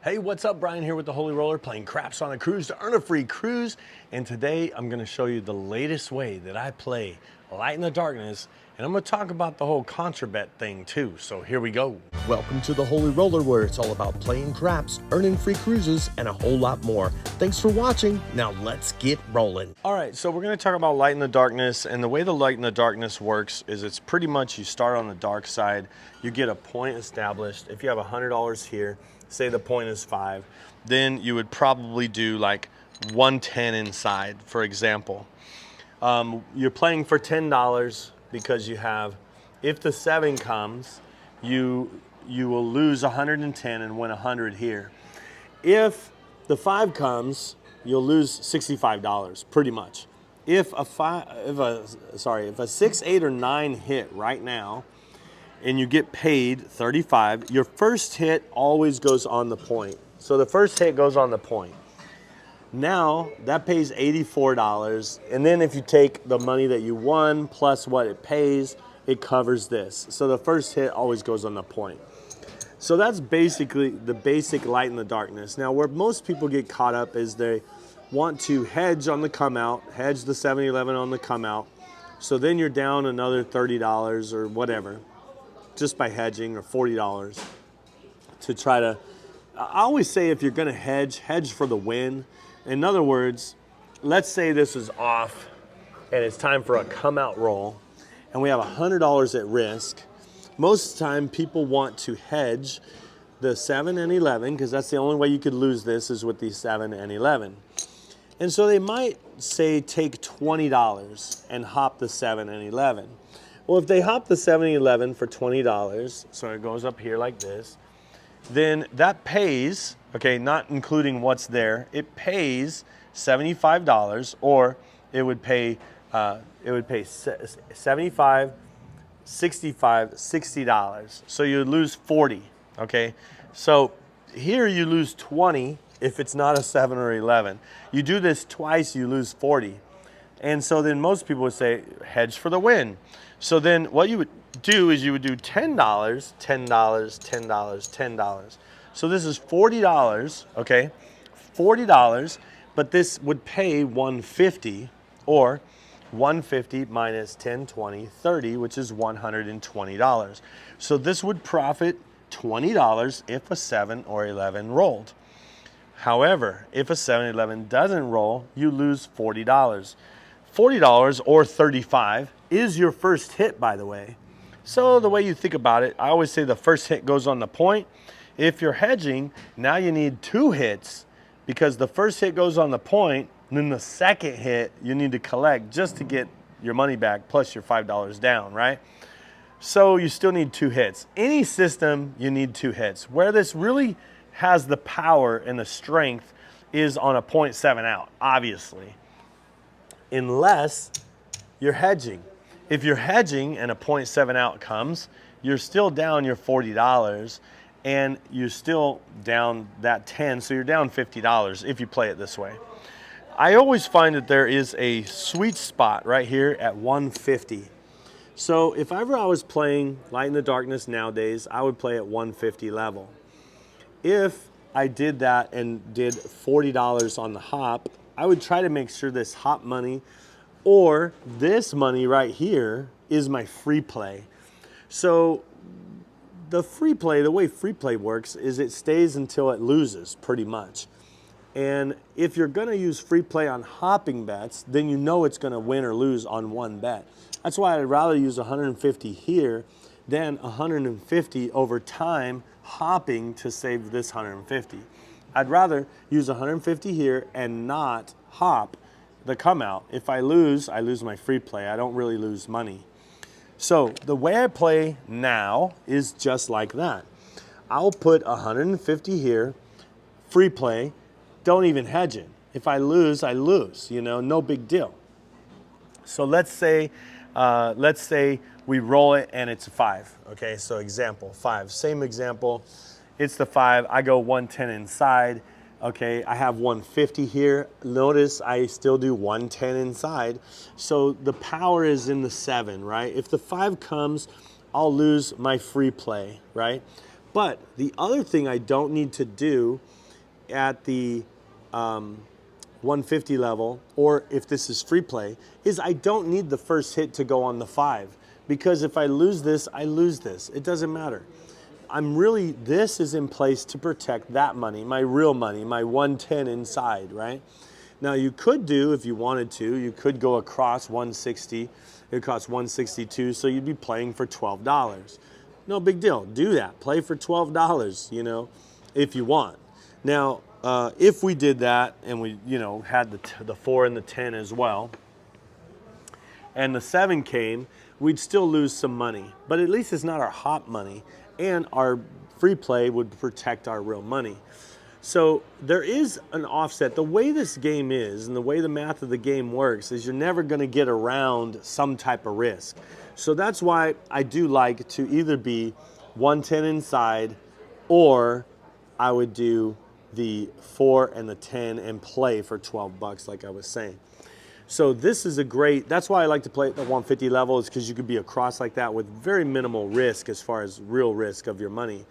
Hey, what's up? Brian here with the Holy Roller, playing craps on a cruise to earn a free cruise. And today I'm going to show you the latest way that I play Light in the Darkness. And I'm going to talk about the whole Contra Bet thing too. So here we go. Welcome to the Holy Roller, where it's all about playing craps, earning free cruises, and a whole lot more. Thanks for watching. Now let's get rolling. All right, so we're going to talk about Light in the Darkness. And the way the Light in the Darkness works is it's pretty much you start on the dark side. You get a point established. If you have $100 here, say the point is 5, then you would probably do like 110 inside, for example. You're playing for $10 because you have, if the 7 comes, you will lose 110 and win 100 here. If the 5 comes, you'll lose $65 pretty much. If a 6, 8, or 9 hit right now, and you get paid 35, your first hit always goes on the point. So the first hit goes on the point. Now that pays $84, and then if you take the money that you won plus what it pays, it covers this. So the first hit always goes on the point. So that's basically the basic Light in the Darkness. Now where most people get caught up is they want to hedge on the come out, hedge the 7-11 on the come out. So then you're down another $30 or whatever, just by hedging, or $40 to try to, I always say if you're gonna hedge for the win. In other words, let's say this is off and it's time for a come out roll and we have $100 at risk. Most of the time people want to hedge the 7 and 11 because that's the only way you could lose this is with the 7 and 11. And so they might say take $20 and hop the 7 and 11. Well, if they hop the 7-11 for $20, so it goes up here like this, then that pays, okay, not including what's there, it pays $75, or it would pay $75, $65, $60. So you would lose 40, okay? So here you lose 20 if it's not a 7 or 11. You do this twice, you lose 40. And so then most people would say, hedge for the win. So then what you would do is you would do $10, $10, $10, $10. So this is $40, okay? $40, but this would pay $150, or $150 minus $10, $20, $30, which is $120. So this would profit $20 if a 7 or 11 rolled. However, if a 7-11 doesn't roll, you lose $40. $40 or $35 is your first hit, by the way. So the way you think about it, I always say the first hit goes on the point. If you're hedging, now you need 2 hits because the first hit goes on the point, and then the second hit you need to collect just to get your money back plus your $5 down, right? So you still need 2 hits. Any system, you need 2 hits. Where this really has the power and the strength is on a 0.7 out, obviously. Unless you're hedging. If you're hedging and a 0.7 out comes, you're still down your $40 and you're still down that 10, so you're down $50 if you play it this way. I always find that there is a sweet spot right here at 150. So if ever I was playing Light in the Darkness nowadays, I would play at 150 level. If I did that and did $40 on the hop, I would try to make sure this hop money or this money right here is my free play. So the free play, the way free play works is it stays until it loses pretty much. And if you're gonna use free play on hopping bets, then you know it's gonna win or lose on one bet. That's why I'd rather use 150 here than 150 over time hopping to save this 150. I'd rather use 150 here and not hop the come out. If I lose my free play. I don't really lose money. So the way I play now is just like that. I'll put 150 here, free play, don't even hedge it. If I lose, I lose, you know, no big deal. So let's say we roll it and it's a 5, okay? So example, 5, same example. It's the 5, I go 110 inside, okay? I have 150 here. Notice I still do 110 inside. So the power is in the 7, right? If the 5 comes, I'll lose my free play, right? But the other thing I don't need to do at the 150 level, or if this is free play, is I don't need the first hit to go on the 5, because if I lose this, I lose this. It doesn't matter. This is in place to protect that money, my real money, my 110 inside, right? Now you could do, if you wanted to, you could go across 160. It costs 162, so you'd be playing for $12. No big deal. Do that. Play for $12, you know, if you want. Now, if we did that and we, you know, had the 4 and the 10 as well, and the 7 came, we'd still lose some money. But at least it's not our hot money, and our free play would protect our real money. So there is an offset. The way this game is and the way the math of the game works is you're never going to get around some type of risk. So that's why I do like to either be 110 inside, or I would do the 4 and the 10 and play for 12 bucks like I was saying. So this is a great, that's why I like to play at the 150 level, is because you could be across like that with very minimal risk as far as real risk of your money.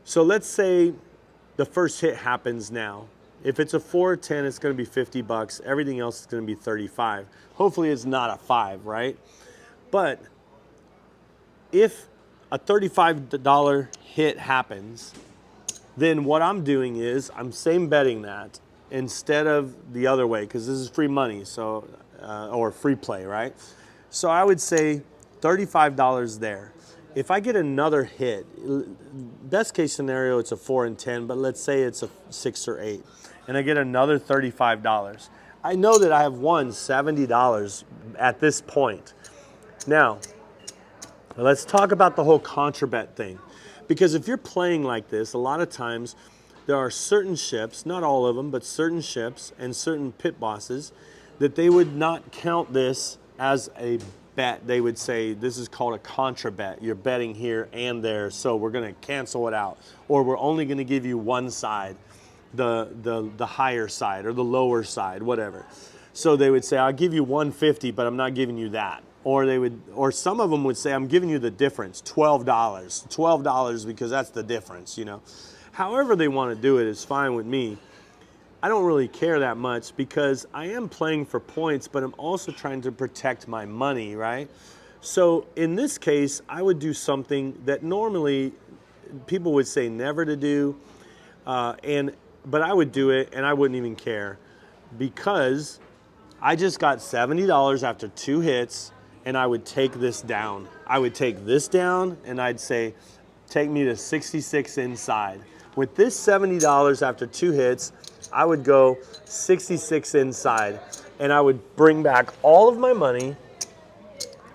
So let's say the first hit happens now. If it's a 4 or 10, it's going to be 50 bucks. Everything else is going to be 35. Hopefully it's not a 5, right? But if a $35 hit happens, then what I'm doing is I'm same betting that instead of the other way, because this is free money, so or free play, right? So I would say $35 there. If I get another hit, best case scenario, it's a 4 and 10, but let's say it's a 6 or 8, and I get another $35. I know that I have won $70 at this point. Now, let's talk about the whole contra bet thing. Because if you're playing like this, a lot of times there are certain ships, not all of them, but certain ships and certain pit bosses, that they would not count this as a bet. They would say this is called a contra bet. You're betting here and there, so we're going to cancel it out, or we're only going to give you one side, the higher side or the lower side, whatever. So they would say, I'll give you 150, but I'm not giving you that. Or some of them would say, I'm giving you the difference, $12 because that's the difference, you know. However they want to do it is fine with me. I don't really care that much because I am playing for points, but I'm also trying to protect my money, right? So in this case, I would do something that normally people would say never to do, but I would do it and I wouldn't even care, because I just got $70 after 2 hits, and I would take this down. I would take this down and I'd say, take me to 66 inside. With this $70 after 2 hits, I would go 66 inside, and I would bring back all of my money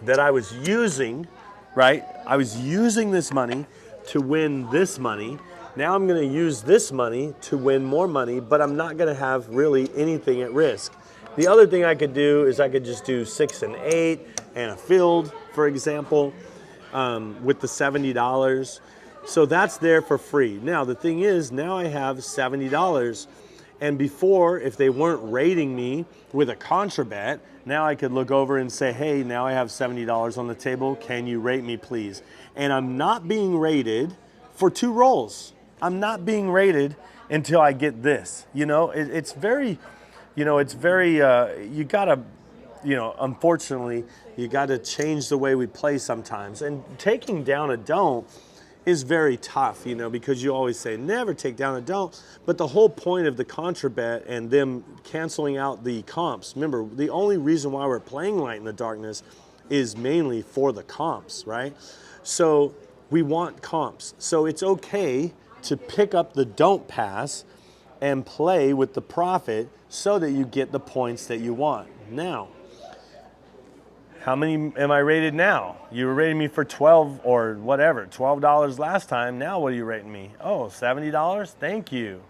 that I was using, right? I was using this money to win this money. Now I'm gonna use this money to win more money, but I'm not gonna have really anything at risk. The other thing I could do is I could just do 6 and 8 and a field, for example, with the $70. So that's there for free. Now, the thing is, now I have $70. And before, if they weren't rating me with a contra bet, now I could look over and say, hey, now I have $70 on the table. Can you rate me, please? And I'm not being rated for 2 rolls. I'm not being rated until I get this. You know, it's very, you know, it's very, you gotta, you know, unfortunately, you gotta change the way we play sometimes. And taking down a don't is very tough, you know, because you always say never take down a don't. But the whole point of the contra bet and them canceling out the comps, remember, the only reason why we're playing Light in the Darkness is mainly for the comps, right? So we want comps. So it's okay to pick up the don't pass and play with the profit so that you get the points that you want. Now, how many am I rated now? You were rating me for 12 or whatever, $12 last time. Now what are you rating me? Oh, $70? Thank you.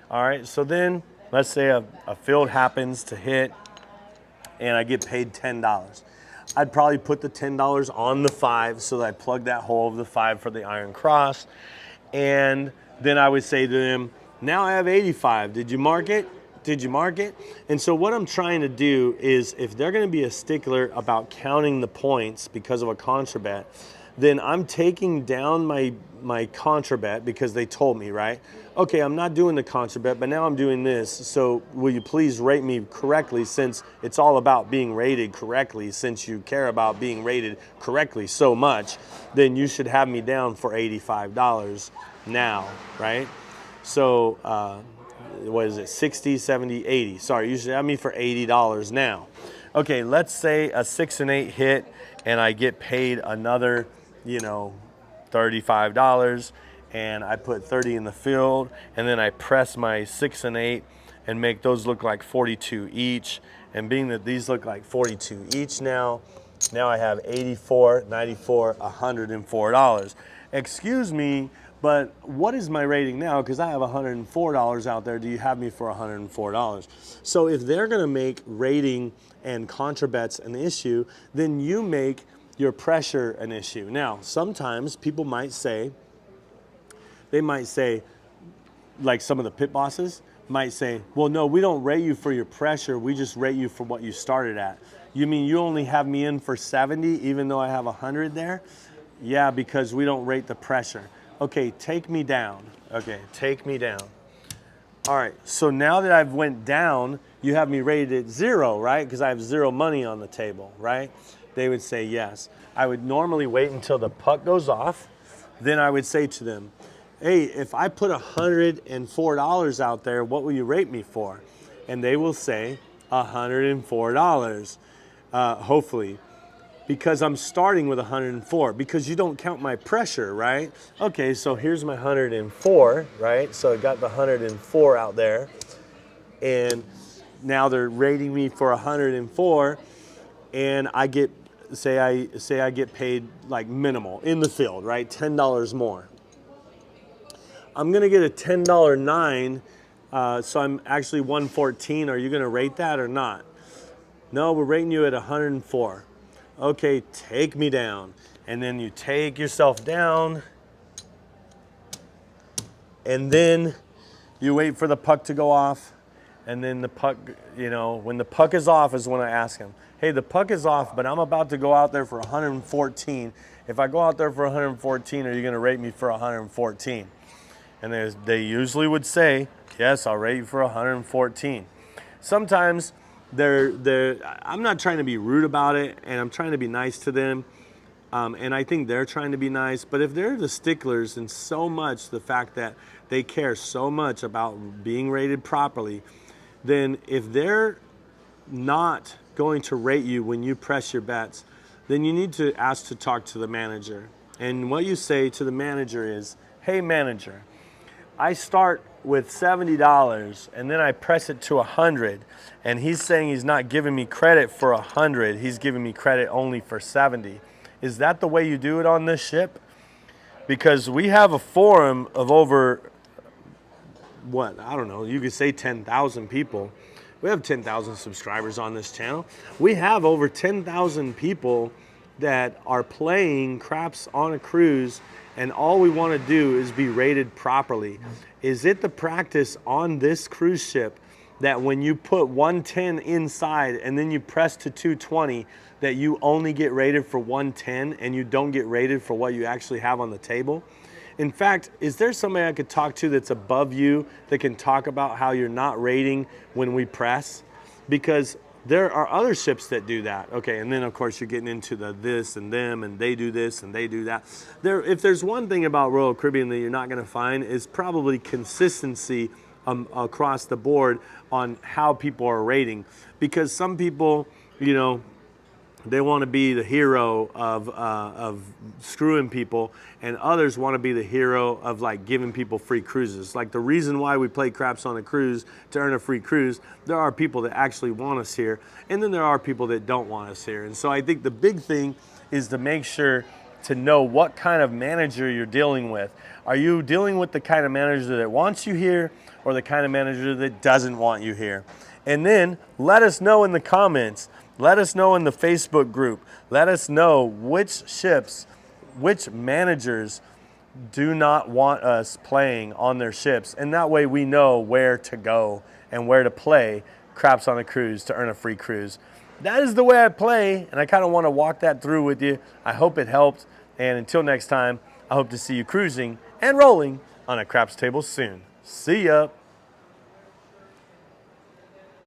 All right, so then let's say a field happens to hit and I get paid $10. I'd probably put the $10 on the 5 so that I plug that hole of the 5 for the Iron Cross. And then I would say to them, now I have 85. Did you mark it? Did you mark it? And so what I'm trying to do is, if they're going to be a stickler about counting the points because of a contra bet, then I'm taking down my contra bet because they told me, right? Okay, I'm not doing the contra bet, but now I'm doing this. So will you please rate me correctly, since it's all about being rated correctly, since you care about being rated correctly so much, then you should have me down for $85 now, right? So what is it, 60, 70, 80. Sorry, you should have me for $80 now. Okay, let's say a 6 and 8 hit and I get paid another, you know, $35, and I put 30 in the field, and then I press my 6 and 8 and make those look like 42 each. And being that these look like 42 each now I have 84, 94, $104. Excuse me, but what is my rating now? Because I have $104 out there. Do you have me for $104? So if they're going to make rating and contra bets an issue, then you make your pressure an issue. Now, sometimes people might say, like some of the pit bosses might say, well, no, we don't rate you for your pressure. We just rate you for what you started at. You mean you only have me in for 70 even though I have 100 there? Yeah, because we don't rate the pressure. Okay, take me down. Okay, take me down. All right, so now that I've went down, you have me rated at 0, right? Because I have 0 money on the table, right? They would say yes. I would normally wait until the puck goes off. Then I would say to them, hey, if I put $104 out there, what will you rate me for? And they will say $104, hopefully, because I'm starting with 104, because you don't count my pressure, right? Okay, so here's my 104, right? So I got the 104 out there, and now they're rating me for 104, and I get, say I get paid like minimal in the field, right? $10 more. I'm gonna get a $10 9, so I'm actually 114. Are you gonna rate that or not? No, we're rating you at 104. Okay, take me down. And then you take yourself down, and then you wait for the puck to go off, and then the puck, you know, when the puck is off is when I ask him, hey, the puck is off, but I'm about to go out there for 114. If I go out there for 114, are you gonna rate me for 114? And they usually would say, yes, I'll rate you for 114. Sometimes I'm not trying to be rude about it, and I'm trying to be nice to them. And I think they're trying to be nice, but if they're the sticklers and so much, the fact that they care so much about being rated properly, then if they're not going to rate you when you press your bets, then you need to ask to talk to the manager. And what you say to the manager is, hey manager, I start with $70 and then I press it to 100, and he's saying he's not giving me credit for 100, he's giving me credit only for 70. Is that the way you do it on this ship? Because we have a forum of over, what, I don't know, you could say 10,000 people. We have 10,000 subscribers on this channel. We have over 10,000 people that are playing craps on a cruise, and all we want to do is be rated properly. Is it the practice on this cruise ship that when you put 110 inside and then you press to 220, that you only get rated for 110 and you don't get rated for what you actually have on the table? In fact, is there somebody I could talk to that's above you that can talk about how you're not rating when we press? Because there are other ships that do that. Okay, and then of course you're getting into the this and them, and they do this and they do that. If there's one thing about Royal Caribbean that you're not gonna find, is probably consistency across the board on how people are rating. Because some people, you know, they want to be the hero of screwing people, and others want to be the hero of like giving people free cruises. Like the reason why we play craps on a cruise to earn a free cruise, there are people that actually want us here, and then there are people that don't want us here. And so I think the big thing is to make sure to know what kind of manager you're dealing with. Are you dealing with the kind of manager that wants you here, or the kind of manager that doesn't want you here? And then let us know in the comments. Let us know in the Facebook group. Let us know which ships, which managers do not want us playing on their ships. And that way we know where to go and where to play craps on a cruise to earn a free cruise. That is the way I play, and I kind of want to walk that through with you. I hope it helped. And until next time, I hope to see you cruising and rolling on a craps table soon. See ya.